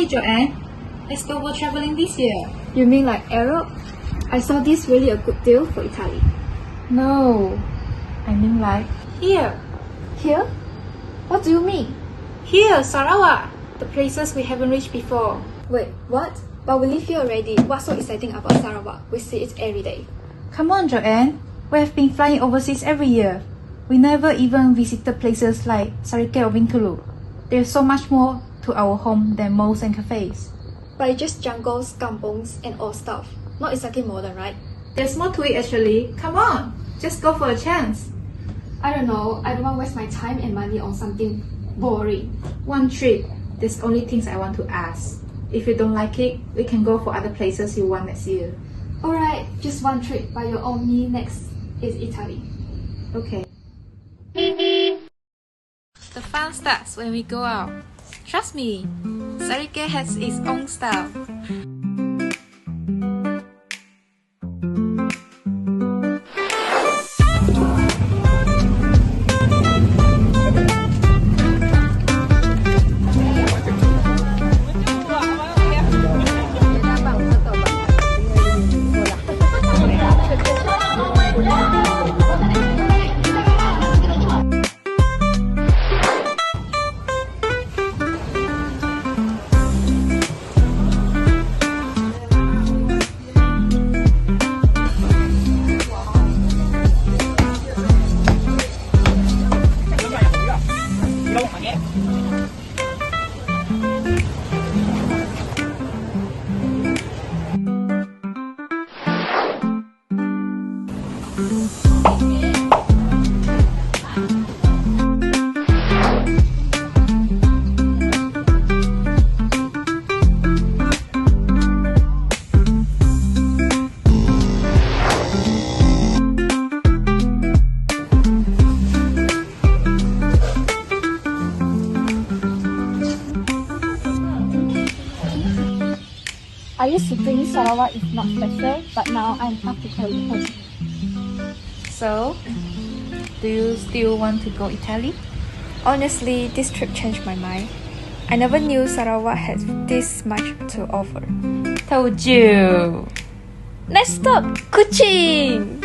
Hey Joanne, let's go for traveling this year. You mean like Europe? I saw this really a good deal for Italy. No, I mean like here. Here? What do you mean? Here, Sarawak, the places we haven't reached before. Wait, what? But we live here already. What's so exciting about Sarawak? We see it every day. Come on, Joanne. We have been flying overseas every year. We never even visited places like Sarike or Bengkulu. There's so much more to our home than malls and cafes. But it's just jungles, kampongs, and all stuff. Not exactly modern, right? There's more to it actually. Come on, just go for a chance. I don't know. I don't want to waste my time and money on something boring. One trip. There's only things I want to ask. If you don't like it, we can go for other places you want next year. Alright, just one trip, but your only next is Italy. Okay. The fun starts when we go out. Trust me, Sarike has its own style. I used to think Sarawak is not special, but now I'm practically home. So, do you still want to go Italy? Honestly, this trip changed my mind. I never knew Sarawak had this much to offer. Told you! Let's stop Kuching!